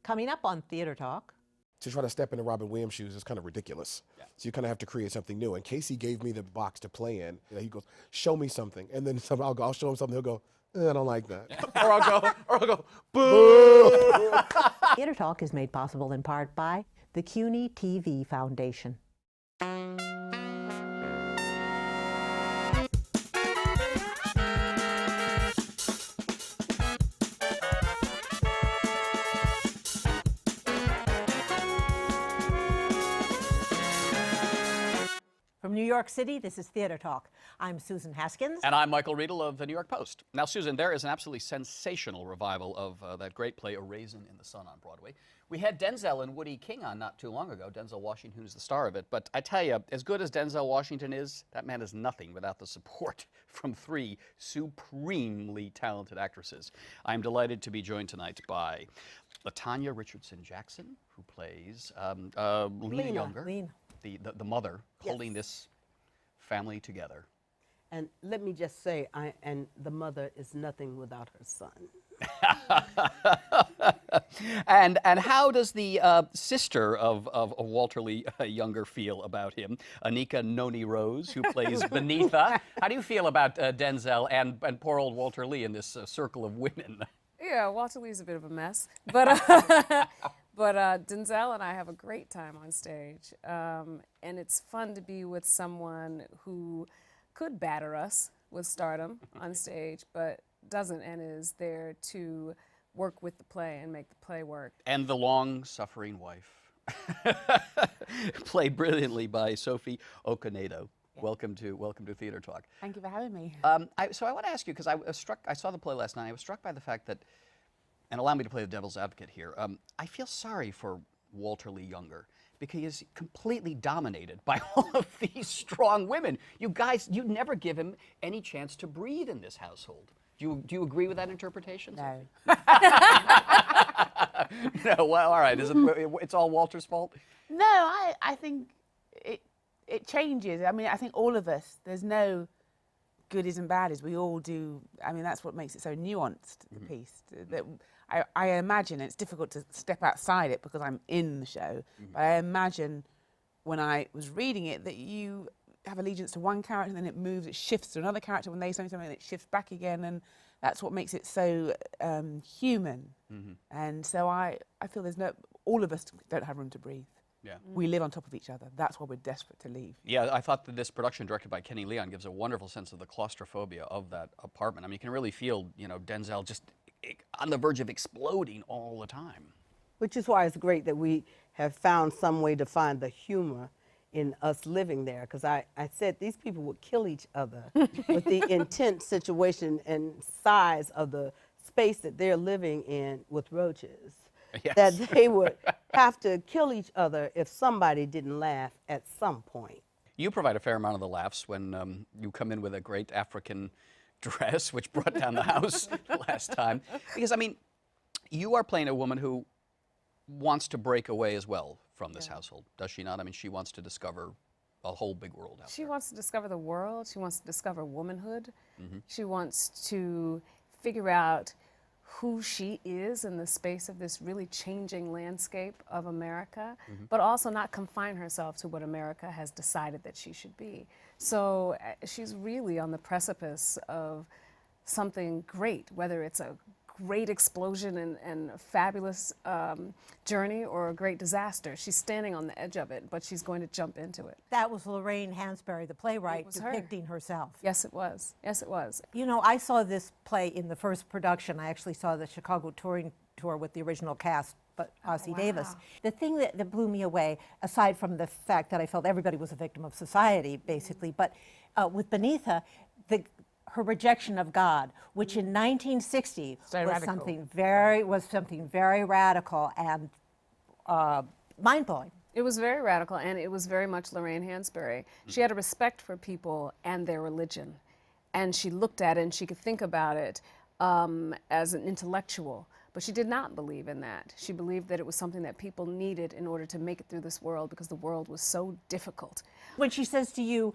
Coming up on Theater Talk. To try to step into Robin Williams' shoes is kind of ridiculous. Yeah. So you kind of have to create something new. And Casey gave me the box to play in. You know, he goes, "Show me something," and then I'll show him something. He'll go, "I don't like that," or I'll go, "Boo!" Theater Talk is made possible in part by the CUNY TV Foundation. From New York City, this is Theater Talk. I'm Susan Haskins. And I'm Michael Riedel of the New York Post. Now, Susan, there is an absolutely sensational revival of that great play, A Raisin in the Sun, on Broadway. We had Denzel and Woody King on not too long ago. Denzel Washington is the star of it. But I tell you, as good as Denzel Washington is, that man is nothing without the support from three supremely talented actresses. I'm delighted to be joined tonight by LaTanya Richardson Jackson, who plays Lena Younger. The mother holding this family together. And let me just say, and the mother is nothing without her son. and how does the sister of Walter Lee Younger feel about him? Anika Noni Rose, who plays Beneatha. How do you feel about Denzel and poor old Walter Lee in this circle of women? Yeah, Walter Lee's a bit of a mess, but Denzel and I have a great time on stage, and it's fun to be with someone who could batter us with stardom on stage, but doesn't, and is there to work with the play and make the play work. And the long-suffering wife, played brilliantly by Sophie Okonedo. Yeah. Welcome to Theater Talk. Thank you for having me. So I want to ask you, because I saw the play last night. I was struck by the fact that, and allow me to play the devil's advocate here, I feel sorry for Walter Lee Younger, because he's completely dominated by all of these strong women. You guys, you never give him any chance to breathe in this household. Do you agree with that interpretation? No. No, well, all right. It's all Walter's fault? No, I think it changes. I mean, I think all of us, there's no goodies and baddies. We all do. I mean, that's what makes it so nuanced, the piece. That I imagine it's difficult to step outside it because I'm in the show, but I imagine when I was reading it that you have allegiance to one character and then it moves, it shifts to another character. When they say something, it shifts back again, and that's what makes it so human. And so I feel all of us don't have room to breathe. Yeah. We live on top of each other. That's why we're desperate to leave. Yeah, I thought that this production, directed by Kenny Leon, gives a wonderful sense of the claustrophobia of that apartment. I mean, you can really feel, Denzel just on the verge of exploding all the time. Which is why it's great that we have found some way to find the humor in us living there. Because I said these people would kill each other with the intense situation and size of the space that they're living in with roaches. Yes. That they would have to kill each other if somebody didn't laugh at some point. You provide a fair amount of the laughs when you come in with a great African dress, which brought down the house last time. Because, I mean, you are playing a woman who wants to break away as well from this household, does she not? I mean, she wants to discover a whole big world out there. She wants to discover the world. She wants to discover womanhood. She wants to figure out who she is in the space of this really changing landscape of America, but also not confine herself to what America has decided that she should be. So she's really on the precipice of something great, whether it's a great explosion and a fabulous journey or a great disaster. She's standing on the edge of it, but she's going to jump into it. That was Lorraine Hansberry, the playwright, depicting herself. Yes, it was. Yes, it was. You know, I saw this play in the first production. I actually saw the Chicago touring tour with the original cast, but Ossie Davis. The thing that blew me away, aside from the fact that I felt everybody was a victim of society, basically, but with Beneatha, her rejection of God, which in 1960 was something very radical and mind-blowing. It was very radical, and it was very much Lorraine Hansberry. She had a respect for people and their religion, and she looked at it and she could think about it as an intellectual, but she did not believe in that. She believed that it was something that people needed in order to make it through this world because the world was so difficult. When she says to you,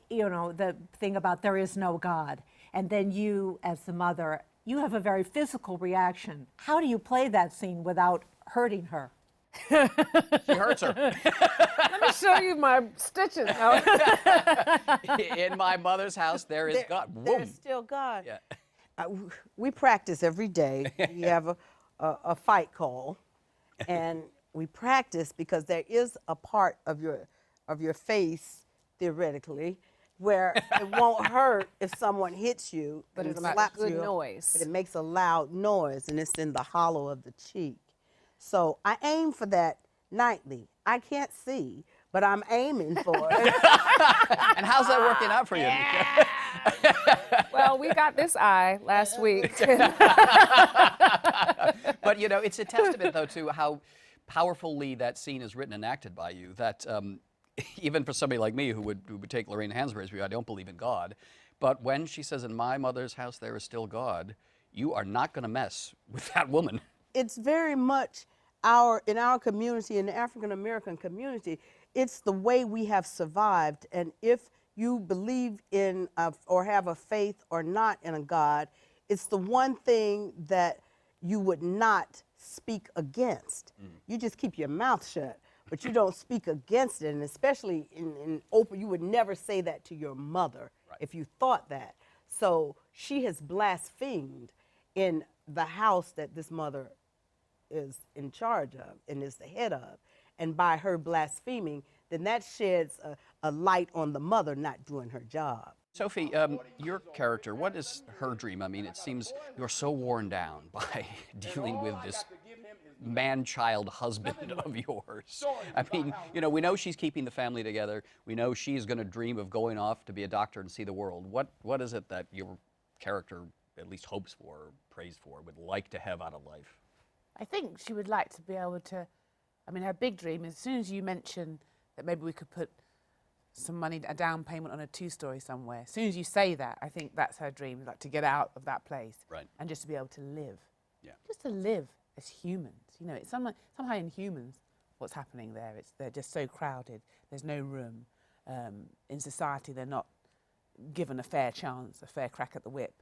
you know, the thing about there is no God, and then you, as the mother, you have a very physical reaction. How do you play that scene without hurting her. She hurts her. Let me show you my stitches. No. In my mother's house, there is God. There's still God. Yeah. We practice every day. We have a fight call, and we practice because there is a part of your face, theoretically, where it won't hurt if someone hits you, But and it makes slaps good you, noise. But it makes a loud noise, and it's in the hollow of the cheek. So I aim for that nightly. I can't see, but I'm aiming for it. And how's that working out for you? Well, we got this eye last week. But you know, it's a testament though to how powerfully that scene is written and acted by you. That even for somebody like me who would take Lorraine Hansberry's view, I don't believe in God. But when she says, "In my mother's house there is still God," you are not going to mess with that woman. It's very much in our community, in the African American community, it's the way we have survived. And if you believe in or have a faith or not in a God, it's the one thing that you would not speak against. You just keep your mouth shut, but you don't speak against it. And especially in open, you would never say that to your mother if you thought that. So she has blasphemed in the house that this mother is in charge of and is the head of. And by her blaspheming, then that sheds a light on the mother not doing her job. Sophie, your character, what is her dream? I mean, it seems you're so worn down by dealing with this man-child husband of yours. I mean, you know, we know she's keeping the family together. We know she's going to dream of going off to be a doctor and see the world. What is it that your character at least hopes for, prays for, would like to have out of life? I think she would like to be able to, I mean, her big dream is as soon as you mention that maybe we could put some money, a down payment on a 2-story somewhere, as soon as you say that, I think that's her dream, like to get out of that place and just to be able to live. Yeah. Just to live as humans. You know, it's somehow in humans what's happening there. They're just so crowded. There's no room. In society, they're not given a fair chance, a fair crack at the whip.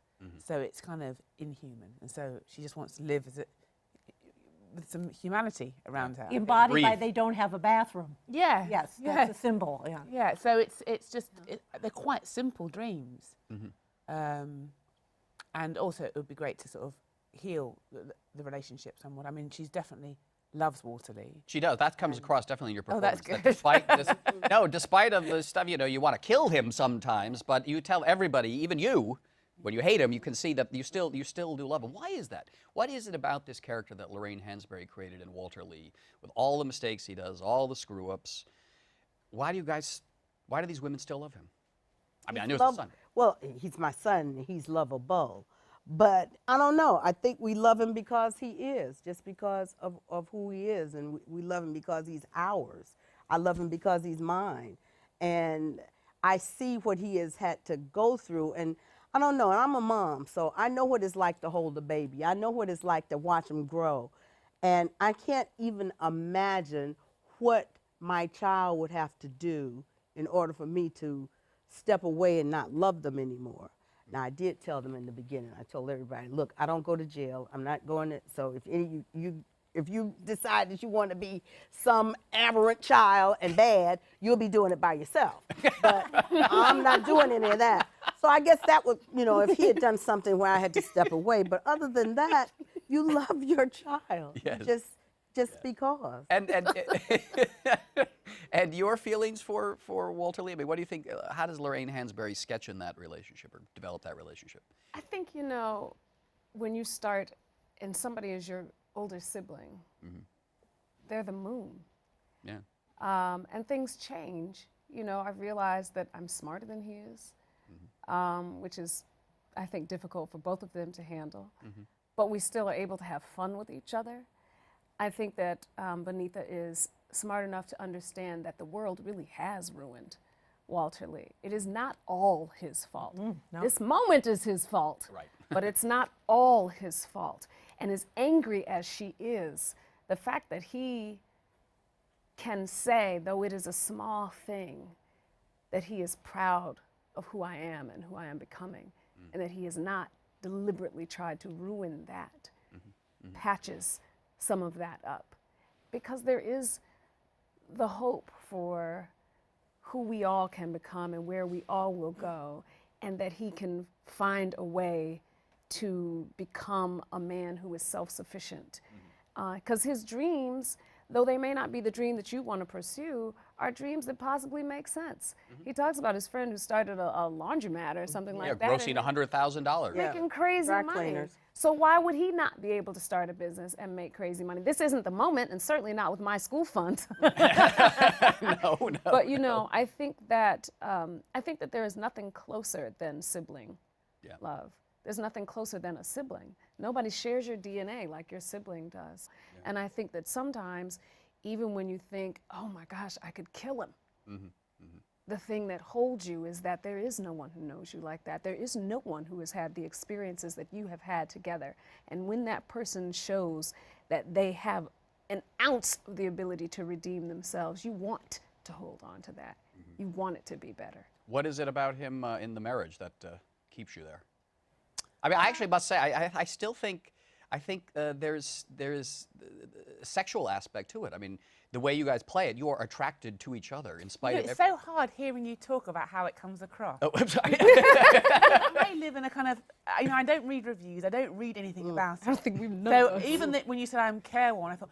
So it's kind of inhuman. And so she just wants to live with some humanity around her. Embodied by they don't have a bathroom. Yeah. Yes, that's a symbol. Yeah. Yeah. So it's just they're quite simple dreams, and also it would be great to sort of heal the relationship somewhat. I mean, she's definitely loves Waterloo. She does. That comes across definitely in your performance. Oh, that's good. Despite of the stuff, you know, you want to kill him sometimes, but you tell everybody, even you, when you hate him, you can see that you still do love him. Why is that? What is it about this character that Lorraine Hansberry created in Walter Lee, with all the mistakes he does, all the screw-ups? Why do these women still love him? I mean, I know it's the son. Well, he's my son, and he's lovable. But I don't know. I think we love him because he is, just because of who he is. And we love him because he's ours. I love him because he's mine. And I see what he has had to go through. And I don't know, and I'm a mom, so I know what it's like to hold a baby. I know what it's like to watch him grow. And I can't even imagine what my child would have to do in order for me to step away and not love them anymore. Now, I did tell them in the beginning, I told everybody, look, I don't go to jail. I'm not going to, so if any if you decide that you want to be some aberrant child and bad, you'll be doing it by yourself. But I'm not doing any of that. So I guess that would, you know, if he had done something where I had to step away. But other than that, you love your child. Yes. Just because. And your feelings for Walter Lee? I mean, what do you think? How does Lorraine Hansberry sketch in that relationship or develop that relationship? I think, you know, when you start and somebody is your older sibling, they're the moon. Yeah. And things change. You know, I've realized that I'm smarter than he is, which is, I think, difficult for both of them to handle. But we still are able to have fun with each other. I think that Benita is smart enough to understand that the world really has ruined Walter Lee. It is not all his fault. No. This moment is his fault, but it's not all his fault. And as angry as she is, the fact that he can say, though it is a small thing, that he is proud of who I am and who I am becoming, and that he has not deliberately tried to ruin that, patches some of that up. because there is the hope for who we all can become and where we all will go, and that he can find a way to become a man who is self-sufficient. Because his dreams, though they may not be the dream that you want to pursue, are dreams that possibly make sense. He talks about his friend who started a laundromat or something like that. Grossing $100,000. Making crazy Dry money. cleaners. So why would he not be able to start a business and make crazy money? This isn't the moment, and certainly not with my school fund. No. But you know, I think that there is nothing closer than sibling love. There's nothing closer than a sibling. Nobody shares your DNA like your sibling does. Yeah. And I think that sometimes, even when you think, oh my gosh, I could kill him, the thing that holds you is that there is no one who knows you like that. There is no one who has had the experiences that you have had together. And when that person shows that they have an ounce of the ability to redeem themselves, you want to hold on to that. You want it to be better. What is it about him in the marriage that keeps you there? I mean, I actually must say, I still think, there's a sexual aspect to it. I mean, the way you guys play it, you are attracted to each other in spite of It's so hard hearing you talk about how it comes across. Oh, I'm sorry. I live in a kind of, I don't read reviews, I don't read anything about it. I don't think we've known So those. even when you said I'm careworn, I thought,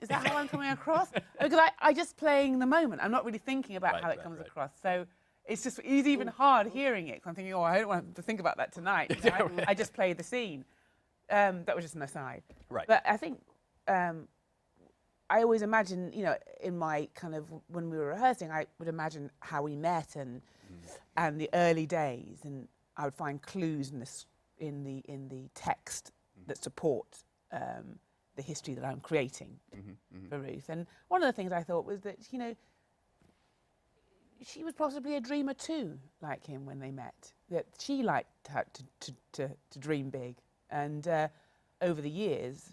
is that how I'm coming across? Because I just playing the moment. I'm not really thinking about how it comes across. So it's even hard hearing it. 'Cause I'm thinking, I don't want to think about that tonight. You know? I just play the scene. That was just an aside. Right. But I think I always imagine, in my kind of, when we were rehearsing, I would imagine how we met and the early days, and I would find clues in the text that support the history that I'm creating for Ruth. And one of the things I thought was that, she was possibly a dreamer too, like him when they met. That she liked to dream big, and over the years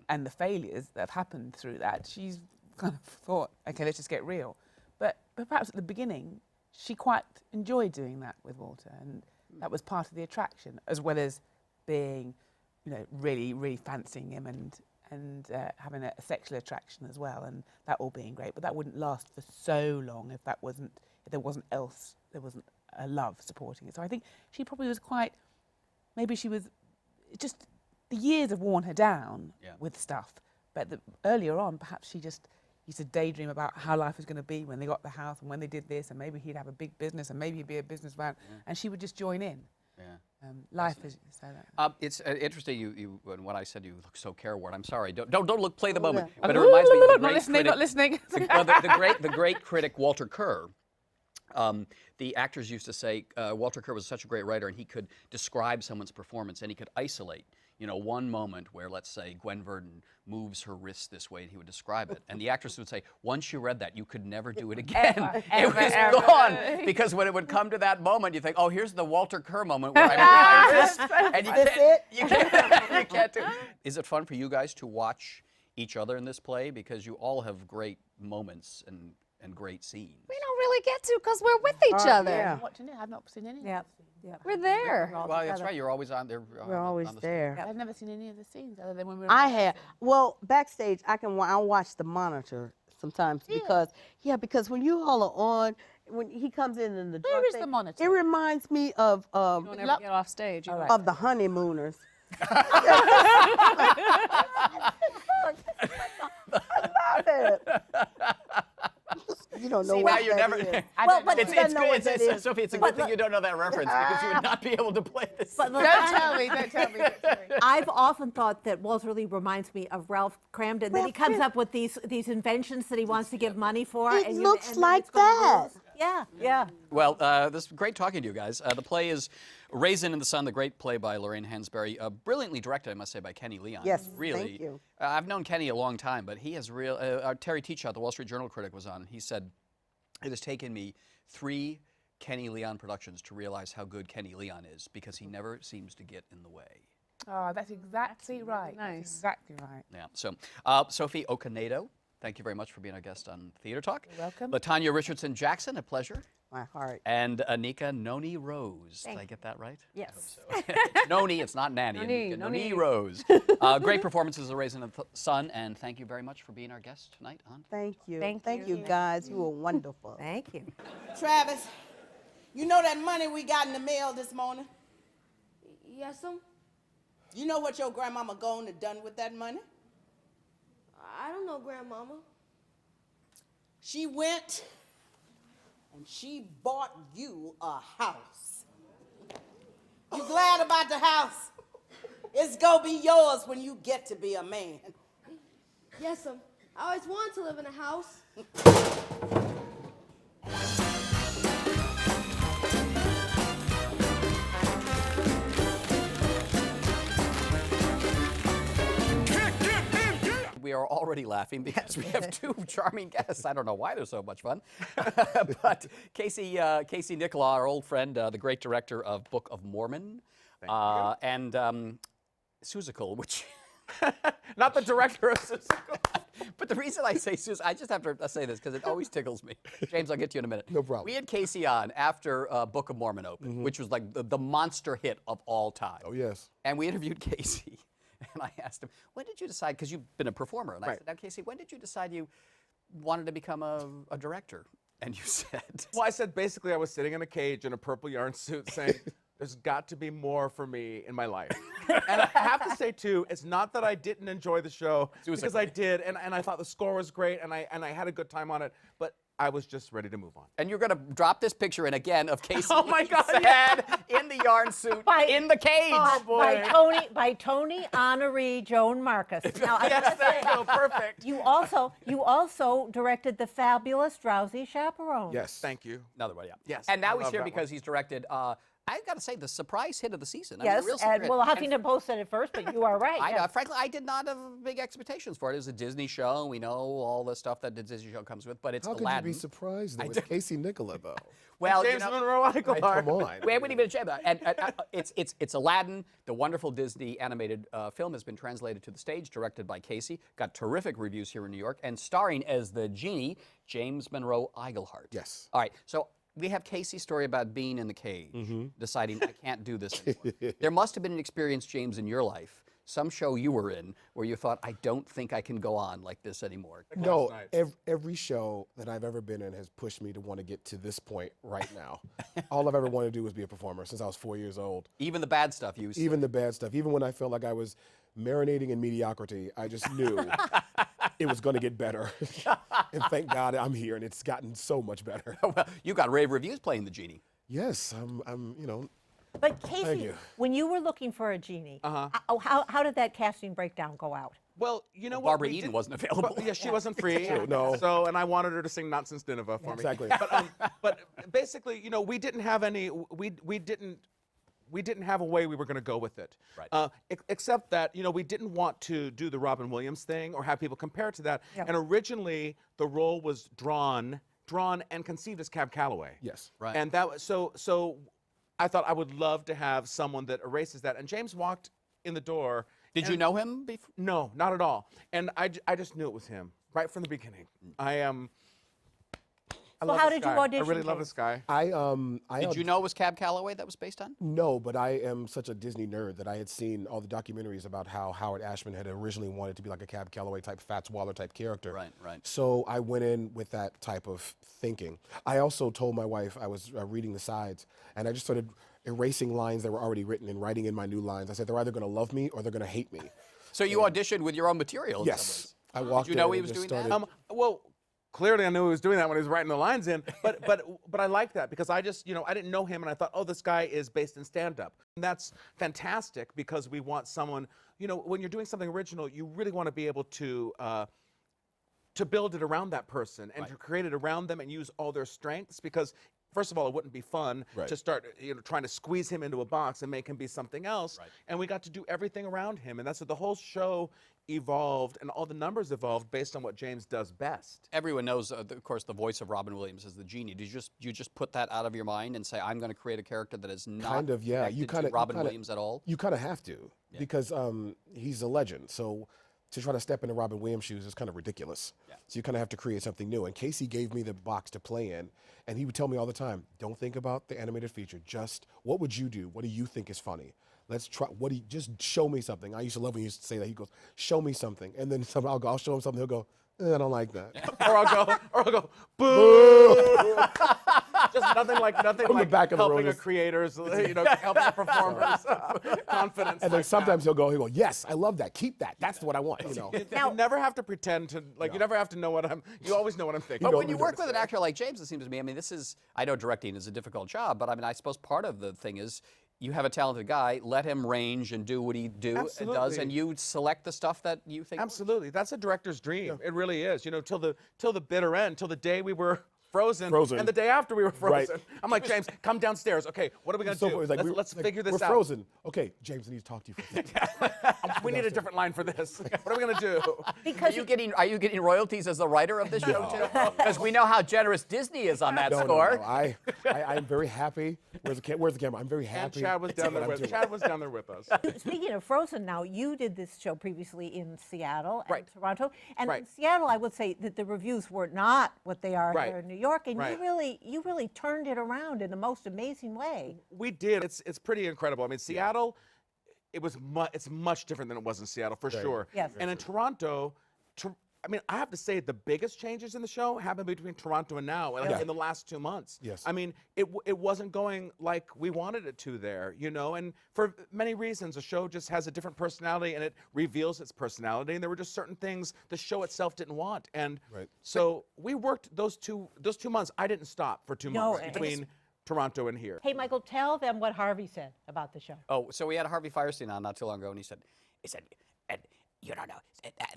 and the failures that have happened through that, she's kind of thought, okay, let's just get real. But perhaps at the beginning, she quite enjoyed doing that with Walter, and that was part of the attraction, as well as being, really, really fancying him and having a sexual attraction as well, and that all being great. But that wouldn't last for so long if there wasn't a love supporting it. So I think she probably was maybe she was just, the years have worn her down with stuff. But earlier on, perhaps she just used to daydream about how life was going to be when they got the house and when they did this, and maybe he'd have a big business and maybe he'd be a businessman, and she would just join in. Yeah. Life is so that. It's interesting. You when I said you look so careworn. I'm sorry. Don't look. Play the moment. Yeah. But it reminds me of the Not great listening. critic, Not listening. the great critic Walter Kerr. The actors used to say Walter Kerr was such a great writer, and he could describe someone's performance, and he could isolate, one moment where, let's say, Gwen Verdon moves her wrist this way, and he would describe it. And the actress would say, once you read that, you could never do it again. It was gone. Because when it would come to that moment, you think, oh, here's the Walter Kerr moment where I move my wrist, and you can't do it. Is it fun for you guys to watch each other in this play? Because you all have great moments and great scenes. We don't really get to because we're with each other. Yeah. I'm watching it. I've not seen any. Yeah. We're there. All Well, that's together. right. You're always on there. We're always on the there. I've never seen any of the scenes other than when we were. I have. Well, backstage, I'll watch the monitor sometimes because when you all are on, when he comes in the Where drunk is the thing, monitor? it reminds me of Don't ever get off stage. All right. of the honeymooners. I love it. You don't know See, what now you're that never. is. but It's you good. know what that is. Sophie, it's a good thing you don't know that reference because you would not be able to play this. But Don't tell me. Don't tell me. Don't tell me. I've often thought that Walter Lee reminds me of Ralph Cramden, that he Ralph comes Cram- up with these inventions that he wants to give money for. It and looks and then like it's gonna that. lose. Yeah, yeah. Well, this is great talking to you guys. The play is Raisin in the Sun, the great play by Lorraine Hansberry, brilliantly directed, I must say, by Kenny Leon. Yes, really. thank you. I've known Kenny a long time, but he has real. Terry Teachout, the Wall Street Journal critic, was on. He said, "It has taken me 3 Kenny Leon productions to realize how good Kenny Leon is because he never seems to get in the way." Oh, that's exactly right. nice. That's exactly right. Yeah. So, Sophie Okonedo, thank you very much for being our guest on Theater Talk. You're welcome. LaTanya Richardson Jackson, a pleasure. my heart. And Anika Noni Rose. Did I get that right? Yes. Noni, it's not Nanny. Noni, Anika, Noni. Noni Rose. Great performances of Raisin in the Sun, and thank you very much for being our guest tonight on. Thank you. Thank you you. guys. You were wonderful. Thank you. Travis, you know that money we got in the mail this morning? Yes'm. You know what your grandmama gone and done with that money? I don't know, Grandmama. She went and she bought you a house. You glad about the house? It's gonna be yours when you get to be a man. Yes'm. I always wanted to live in a house. We are already laughing because we have two charming guests. I don't know why they're so much fun. But Casey Nicholaw, our old friend, the great director of Book of Mormon, and Seussical, which... Not the director of Seussical. But the reason I say Seuss, I just have to say this because it always tickles me. James, I'll get to you in a minute. No problem. We had Casey on after Book of Mormon opened, which was like the monster hit of all time. Oh, yes. And we interviewed Casey. And I asked him, when did you decide, because you've been a performer, and I Right. said, now Casey, when did you decide you wanted to become a director? And you said... Well, I said basically I was sitting in a cage in a purple yarn suit saying, there's got to be more for me in my life. And I have to say, too, it's not that I didn't enjoy the show, because I did, and I thought the score was great, and I had a good time on it, but I was just ready to move on. And you're going to drop this picture in again of Casey. Oh, my God, sad, in the yarn suit, in the cage. By Tony Honoree Joan Marcus. Now, I Yes, gotta there say, you go, perfect. you also directed the fabulous Drowsy Chaperone. Yes. Thank you. Another one, yeah. Yes, And now I he's love here that because one. he's directed, I've got to say, the surprise hit of the season. I mean, Yes, a real and secret. well, And Huffington Post said it first, but you are right. yes. Frankly, I did not have big expectations for it. It was a Disney show. And we know all the stuff that the Disney show comes with, but it's How could Aladdin. you be surprised, though? It's Casey Nicholaw, though. Well, James Monroe Iglehart. Come on. We haven't even checked that. And it's Aladdin, the wonderful Disney animated film, has been translated to the stage, directed by Casey, got terrific reviews here in New York, and starring as the Genie, James Monroe Iglehart. Yes. All right, so we have Casey's story about being in the cage, deciding I can't do this anymore. There must have been an experience, James, in your life, some show you were in, where you thought, I don't think I can go on like this anymore. No, every show that I've ever been in has pushed me to want to get to this point right now. All I've ever wanted to do was be a performer since I was 4 years old. Even the bad stuff you Even the bad stuff. Even when I felt like I was marinating in mediocrity, I just knew it was going to get better. And thank God I'm here, and it's gotten so much better. Well, you got rave reviews playing the Genie. Yes, I'm you know, But Casey, you. when you were looking for a Genie, how did that casting breakdown go out? Well, you know what? Barbara we Eden did- wasn't available. Yeah, she wasn't free. True, no. So, and I wanted her to sing Nonsense Nineveh for me. Exactly. But basically, you know, we didn't have any. We didn't have a way we were going to go with it. Right. Except that, you know, we didn't want to do the Robin Williams thing or have people compare it to that. Yep. And originally, the role was drawn and conceived as Cab Calloway. yes. Right. And that was so. I thought I would love to have someone that erases that. And James walked in the door. Did you know him before? No, not at all. And I just knew it was him right from the beginning. I am. I So love how this did you guy. audition, I really love James? this guy. Did you know it was Cab Calloway that was based on? No, but I am such a Disney nerd that I had seen all the documentaries about how Howard Ashman had originally wanted to be like a Cab Calloway type, Fats Waller type character. Right, right. So I went in with that type of thinking. I also told my wife, I was reading the sides, and I just started erasing lines that were already written and writing in my new lines. I said, they're either going to love me or they're going to hate me. So you auditioned with your own material in some Yes. ways. I walked Did you know in he and was just doing that? started- Well, clearly I knew he was doing that when he was writing the lines in. But I like that because I just, you know, I didn't know him and I thought, oh, this guy is based in stand-up. And that's fantastic because we want someone, you know, when you're doing something original, you really want to be able to build it around that person and to create it around them and use all their strengths because first of all, it wouldn't be fun to start, you know, trying to squeeze him into a box and make him be something else. Right. And we got to do everything around him, and that's what the whole show evolved, and all the numbers evolved based on what James does best. Everyone knows, of course, the voice of Robin Williams is the Genie. Did you just put that out of your mind and say, I'm going to create a character that is not Kind of, yeah. connected to Robin Williams at all? You kind of have to because he's a legend. So to try to step into Robin Williams' shoes is kind of ridiculous. Yeah. So you kind of have to create something new. And Casey gave me the box to play in, and he would tell me all the time, don't think about the animated feature. Just what would you do? What do you think is funny? Let's try. Just show me something. I used to love when he used to say that. He goes, show me something, and then I'll show him something. He'll go, I don't like that. or I'll go, boo. Just nothing like the back of the helping road a creator's, helping a performer's confidence. And then sometimes he'll go, yes, I love that. Keep that. That's what I want. You know. You never have to pretend to you never have to know what you always know what I'm thinking. But when you work with an actor like James, it seems to me, I mean, I know directing is a difficult job, but I mean, I suppose part of the thing is you have a talented guy, let him range and do what he does, and you select the stuff that you think. Absolutely. That's a director's dream. It really is. Till the bitter end, till the day we were frozen, and the day after we were frozen. Right. I'm like, James, come downstairs. Okay, what are we going to do? Like, let's figure this out. We're frozen. Okay, James, I need to talk to you for a second. We need a different line for this. What are we going to do? Because are you getting royalties as the writer of this show too? Because we know how generous Disney is on that score. No. I'm very happy. Where's the camera? I'm very happy. And Chad was down there with us. Speaking of Frozen now, you did this show previously in Seattle and Toronto. And Right. in Seattle, I would say that the reviews were not what they are Right. here in New York. And Right. you really turned it around in the most amazing way. We did. It's pretty incredible. I mean, Seattle, it's much different than it was in Seattle for sure. Yes. And in Toronto, I mean, I have to say the biggest changes in the show happened between Toronto and now, in the last 2 months. Yes. I mean, it wasn't going like we wanted it to there, and for many reasons, the show just has a different personality and it reveals its personality. And there were just certain things the show itself didn't want. And so we worked those two months. I didn't stop for 2 months between Toronto and here. Hey, Michael, tell them what Harvey said about the show. Oh, so we had Harvey Firestein on not too long ago, and he said, and you don't know,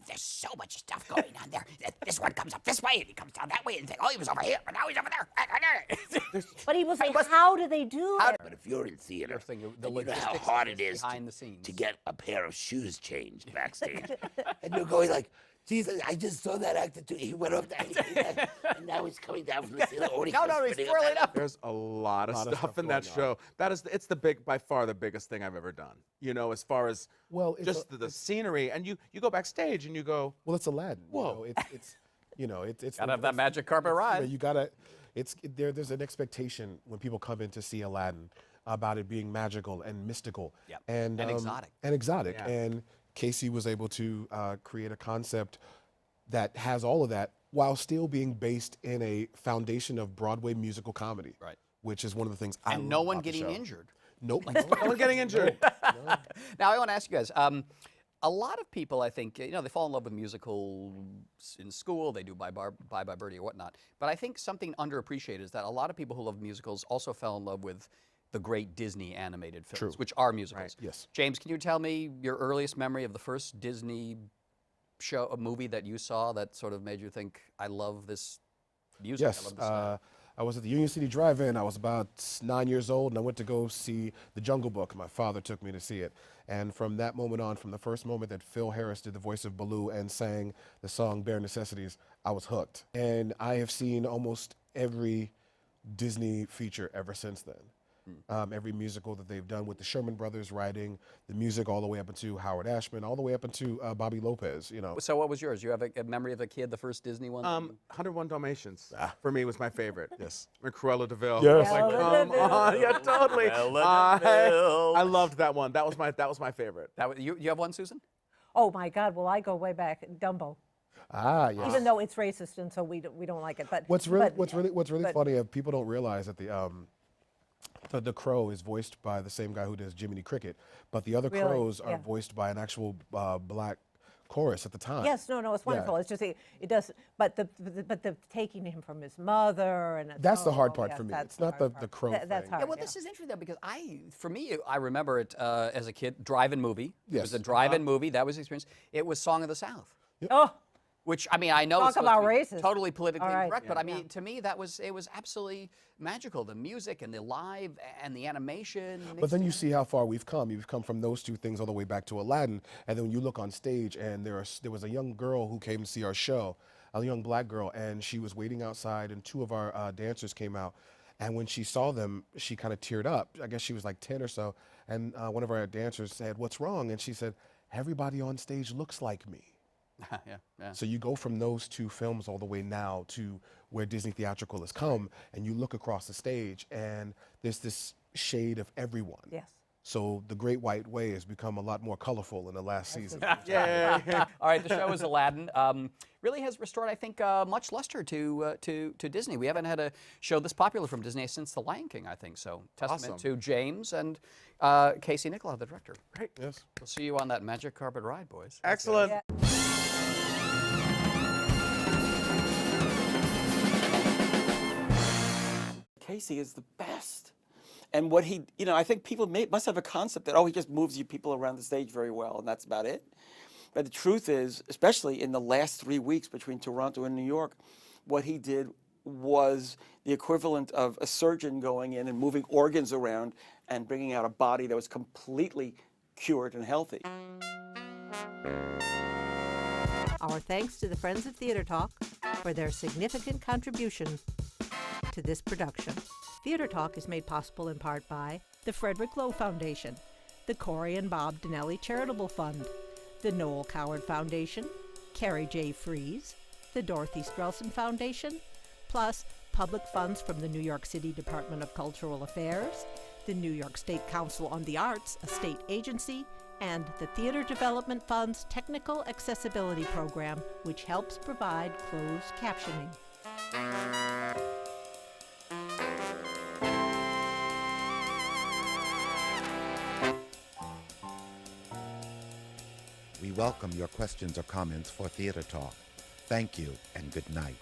there's so much stuff going on there. This one comes up this way, and he comes down that way, and you think, oh, he was over here, but now he's over there. But he was like, how do they do it? But if you're in theater, The then you know how logistics hard it is behind the scenes. to get a pair of shoes changed backstage. And you're going like, Jesus, I just saw that actor too. He went up there, and now he's coming down from the ceiling. No, he's twirling up. There's a lot of stuff in that show. It's by far the biggest thing I've ever done. As far as just the scenery, and you go backstage and you go, well, it's Aladdin. Whoa. It's Gotta have that magic carpet ride. You gotta. There's an expectation when people come in to see Aladdin about it being magical and mystical and exotic. Yeah. And Casey was able to create a concept that has all of that while still being based in a foundation of Broadway musical comedy. Right. Which is one of the things I love And no one about the getting show. injured. Nope. no one getting injured. Now, I want to ask you guys, a lot of people, I think, they fall in love with musicals in school. They do Bye Bye Birdie or whatnot. But I think something underappreciated is that a lot of people who love musicals also fell in love with the great Disney animated films, which are musicals. Right. Yes. James, can you tell me your earliest memory of the first Disney show, a movie that you saw that sort of made you think, I love this music, I Yes. love this style? I was at the Union City Drive-In. I was about 9 years old, and I went to go see The Jungle Book. My father took me to see it. And from that moment on, from the first moment that Phil Harris did the voice of Baloo and sang the song Bare Necessities, I was hooked. And I have seen almost every Disney feature ever since then. Every musical that they've done with the Sherman Brothers writing the music all the way up into Howard Ashman, all the way up into Bobby Lopez, So what was yours? You have a memory of a kid, the first Disney one? 101 Dalmatians for me was my favorite. Yes. And Cruella de Vil. Yes. Like, come on. Yeah, totally. I loved that one. That was my favorite. You have one, Susan? Oh my God! Well, I go way back. Dumbo. Ah, yes. Even though it's racist and so we don't like it, but What's really funny, people don't realize that the crow is voiced by the same guy who does Jiminy Cricket, but the other crows are voiced by an actual black chorus at the time. Yes, no, it's wonderful. Yeah. It's just it does, but the taking him from his mother and That's the hard part for me. It's not the crow That's thing. hard. Yeah, well, this is interesting though because for me, I remember it as a kid, drive-in movie. It was Yes. a drive-in movie. That was the experience. It was Song of the South. Oh, Which, I mean, I know Talk it's supposed about to be racist. totally politically All right. incorrect, but I mean, to me, it was absolutely magical. The music and the live and the animation. But then you see how far we've come. You've come from those two things all the way back to Aladdin, and then when you look on stage, and there was a young girl who came to see our show, a young black girl, and she was waiting outside, and two of our dancers came out, and when she saw them, she kind of teared up. I guess she was like 10 or so, and one of our dancers said, "What's wrong?" And she said, "Everybody on stage looks like me." Yeah. So you go from those two films all the way now to where Disney Theatrical has come, and you look across the stage, and there's this shade of everyone. Yes. So the Great White Way has become a lot more colorful in the last season. All right, the show is Aladdin. Really has restored, I think, much luster to Disney. We haven't had a show this popular from Disney since The Lion King, I think. So testament Awesome. to James and Casey Nicholaw, the director. Great. Yes. We'll see you on that magic carpet ride, boys. Excellent. Yeah. Casey is the best. And what he, I think people must have a concept that, oh, he just moves you people around the stage very well, and that's about it. But the truth is, especially in the last 3 weeks between Toronto and New York, what he did was the equivalent of a surgeon going in and moving organs around and bringing out a body that was completely cured and healthy. Our thanks to the Friends of Theater Talk for their significant contribution to this production. Theater Talk is made possible in part by the Frederick Lowe Foundation, the Corey and Bob Dinelli Charitable Fund, the Noel Coward Foundation, Carrie J. Fries, the Dorothy Strelson Foundation, plus public funds from the New York City Department of Cultural Affairs, the New York State Council on the Arts, a state agency, and the Theater Development Fund's Technical Accessibility Program, which helps provide closed captioning. We welcome your questions or comments for Theater Talk. Thank you and good night.